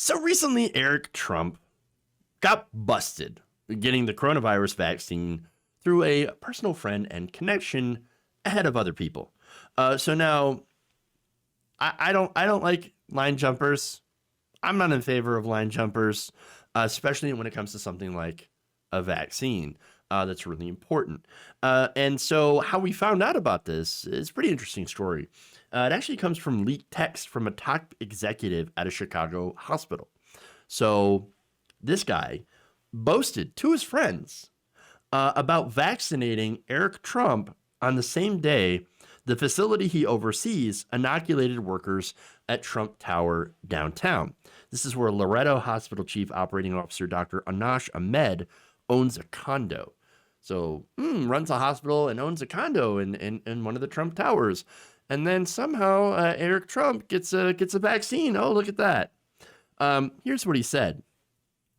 So recently, Eric Trump got busted getting the coronavirus vaccine through a personal friend and connection ahead of other people. So now, I don't like line jumpers. I'm not in favor of line jumpers, especially when it comes to something like a vaccine. That's really important. And so, how we found out about this is a pretty interesting story. It actually comes from leaked text from a top executive at a Chicago hospital. So, this guy boasted to his friends about vaccinating Eric Trump on the same day the facility he oversees inoculated workers at Trump Tower downtown. This is where Loretto Hospital Chief Operating Officer Dr. Anash Ahmed owns a condo. So, runs a hospital and owns a condo in one of the Trump Towers. And then somehow Eric Trump gets a vaccine. Oh, look at that. Here's what he said.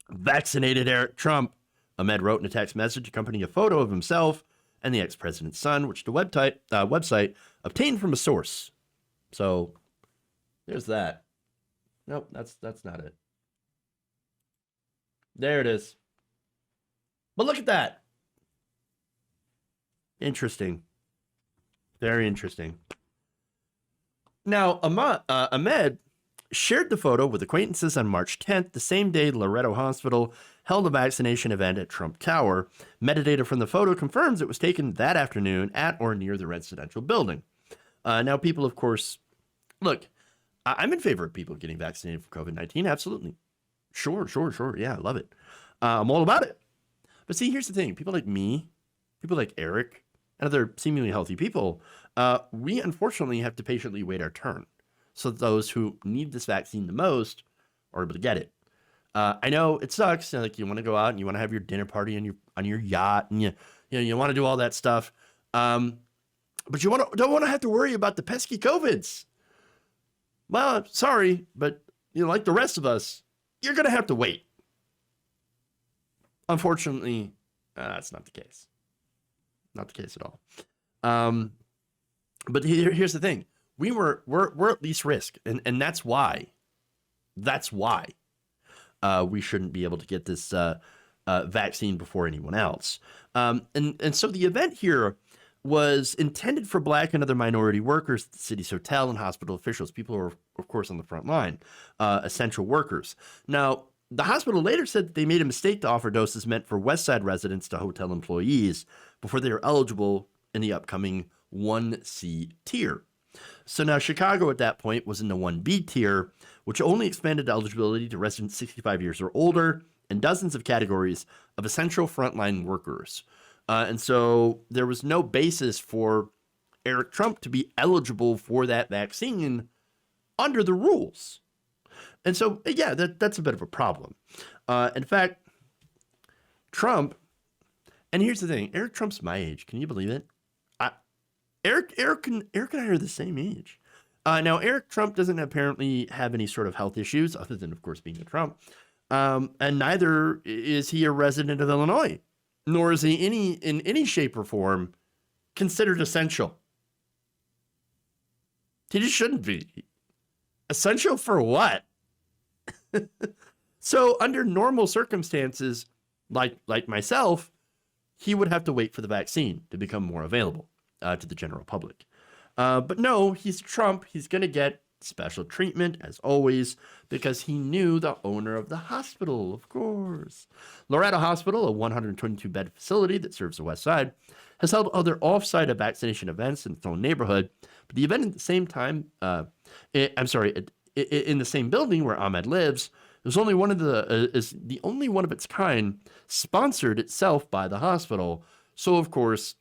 Vaccinated Eric Trump, Ahmed wrote in a text message accompanying a photo of himself and the ex-president's son, which the website obtained from a source. So there's that. Nope, that's not it. There it is. But look at that. Interesting. Very interesting. Now, Ahmed shared the photo with acquaintances on March 10th, the same day Loretto Hospital held a vaccination event at Trump Tower. Metadata from the photo confirms it was taken that afternoon at or near the residential building. Now, people, of course, look, I'm in favor of people getting vaccinated for COVID-19. Absolutely. Sure. Yeah, I love it. I'm all about it. But see, here's the thing. People like me, people like Eric, and other seemingly healthy people, we unfortunately have to patiently wait our turn. So that those who need this vaccine the most are able to get it. I know it sucks. Like you want to go out and you want to have your dinner party on your yacht, and you want to do all that stuff. But you don't want to have to worry about the pesky COVIDs. Well, sorry, but like the rest of us, you're gonna have to wait. Unfortunately, that's not the case. Not the case at all. But here's the thing. We're at least risk, and that's why we shouldn't be able to get this vaccine before anyone else. And so the event here was intended for Black and other minority workers at the city's hotel and hospital officials, people who are, of course, on the front line, essential workers. Now, the hospital later said that they made a mistake to offer doses meant for West Side residents to hotel employees before they are eligible in the upcoming 1C tier. So now Chicago at that point was in the 1B tier, which only expanded eligibility to residents 65 years or older and dozens of categories of essential frontline workers. And so there was no basis for Eric Trump to be eligible for that vaccine under the rules. And so, yeah, that's a bit of a problem. In fact, Trump, and here's the thing, Eric Trump's my age. Can you believe it? Eric and I are the same age. Now, Eric Trump doesn't apparently have any sort of health issues other than, of course, being a Trump. And neither is he a resident of Illinois, nor is he in any shape or form considered essential. He just shouldn't be. Essential for what? So under normal circumstances, like myself, he would have to wait for the vaccine to become more available to the general public. But no, he's Trump. He's going to get special treatment, as always, because he knew the owner of the hospital, of course. Loretto Hospital, a 122-bed facility that serves the West Side, has held other off-site vaccination events in its own neighborhood. But the event at the same time, in the same building where Ahmed lives, is the only one of its kind sponsored itself by the hospital. So, of course,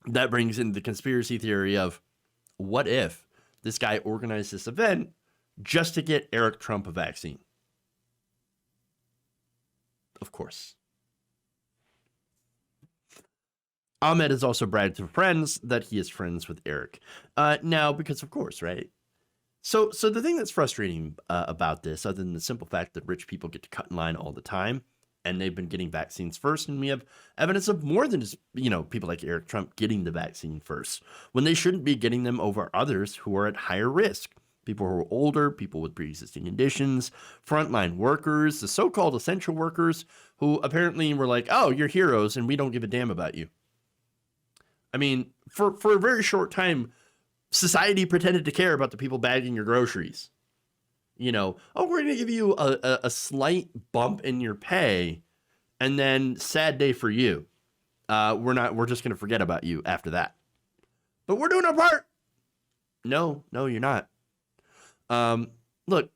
that brings in the conspiracy theory of what if this guy organized this event just to get Eric Trump a vaccine? Of course. Ahmed has also bragged to friends that he is friends with Eric. Now, because of course, right? So the thing that's frustrating about this, other than the simple fact that rich people get to cut in line all the time, and they've been getting vaccines first, and we have evidence of more than just, people like Eric Trump getting the vaccine first, when they shouldn't be getting them over others who are at higher risk. People who are older, people with pre-existing conditions, frontline workers, the so-called essential workers who apparently were like, oh, you're heroes and we don't give a damn about you. I mean, for a very short time, society pretended to care about the people bagging your groceries. You know, oh, we're going to give you a slight bump in your pay and then sad day for you. We're just going to forget about you after that. But we're doing our part. No, you're not. Look,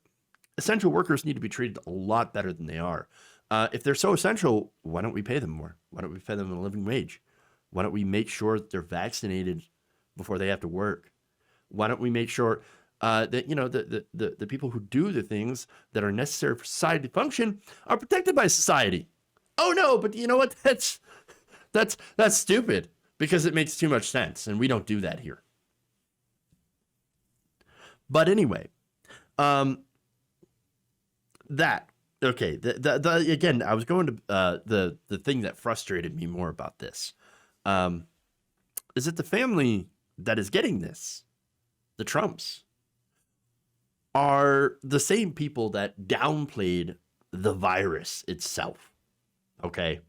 essential workers need to be treated a lot better than they are. If they're so essential, why don't we pay them more? Why don't we pay them a living wage? Why don't we make sure that they're vaccinated before they have to work? Why don't we make sure that, you know, the people who do the things that are necessary for society to function are protected by society? Oh no, but you know what? That's stupid because it makes too much sense, and we don't do that here. But anyway, again, I was going to the thing that frustrated me more about this is that the family that is getting this, the Trumps, are the same people that downplayed the virus itself. Okay.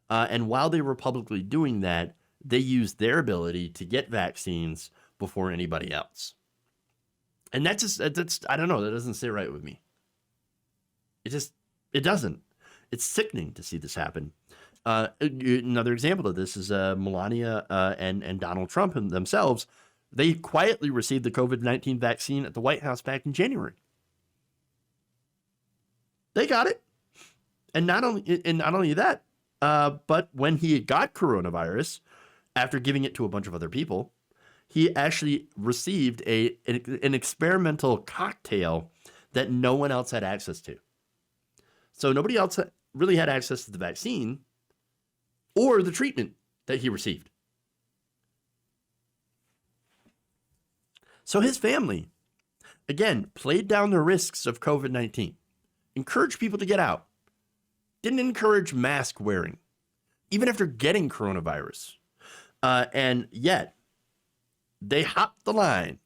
And while they were publicly doing that, they used their ability to get vaccines before anybody else. And that's I don't know, that doesn't sit right with me. It doesn't. It's sickening to see this happen. Another example of this is Melania and Donald Trump themselves. They quietly received the COVID-19 vaccine at the White House back in January. They got it. And not only that, but when he got coronavirus, after giving it to a bunch of other people, he actually received an experimental cocktail that no one else had access to. So nobody else really had access to the vaccine or the treatment that he received. So his family, again, played down the risks of COVID-19, encouraged people to get out, didn't encourage mask wearing, even after getting coronavirus. And yet, they hopped the line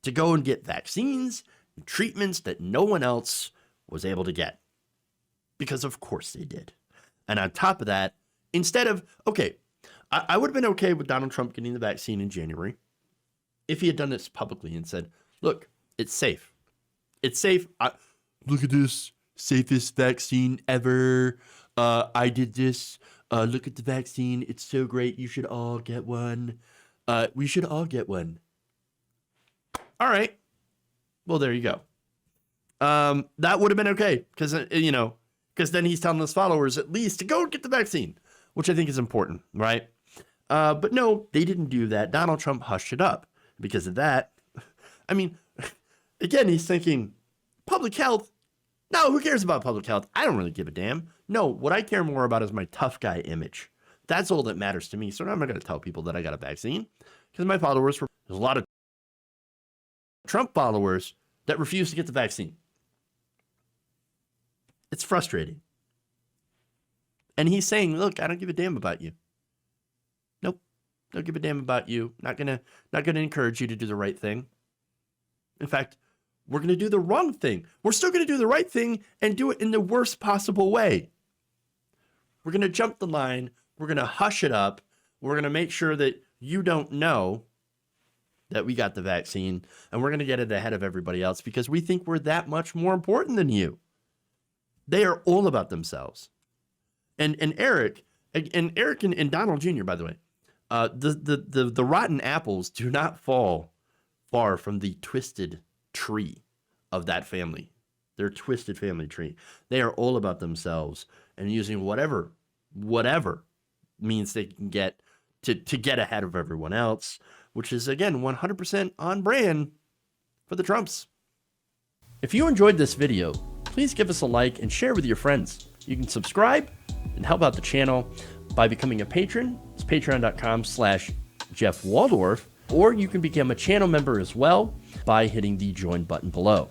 to go and get vaccines and treatments that no one else was able to get. Because of course they did. And on top of that, instead of, okay, I would have been okay with Donald Trump getting the vaccine in January if he had done this publicly and said, look, it's safe. It's safe. Look at this, safest vaccine ever. I did this. Look at the vaccine. It's so great. You should all get one. We should all get one. All right. Well, there you go. That would have been okay because, because then he's telling his followers at least to go get the vaccine, which I think is important, right? But no, they didn't do that. Donald Trump hushed it up because of that. I mean, again, he's thinking public health. No, who cares about public health? I don't really give a damn. No, what I care more about is my tough guy image. That's all that matters to me. So I'm not going to tell people that I got a vaccine because my followers, there's a lot of Trump followers that refuse to get the vaccine. It's frustrating. And he's saying, look, I don't give a damn about you. Nope. Don't give a damn about you. Not gonna encourage you to do the right thing. In fact, we're going to do the wrong thing. We're still going to do the right thing and do it in the worst possible way. We're going to jump the line. We're going to hush it up. We're going to make sure that you don't know that we got the vaccine, and we're going to get it ahead of everybody else because we think we're that much more important than you. They are all about themselves. And Eric and Donald Jr., by the way, the rotten apples do not fall far from the twisted tree of that family, their twisted family tree. They are all about themselves and using whatever means they can get to get ahead of everyone else, which is, again, 100% on brand for the Trumps. If you enjoyed this video, please give us a like and share with your friends. You can subscribe and help out the channel by becoming a patron. It's patreon.com/Jeff Waldorf, or you can become a channel member as well by hitting the join button below.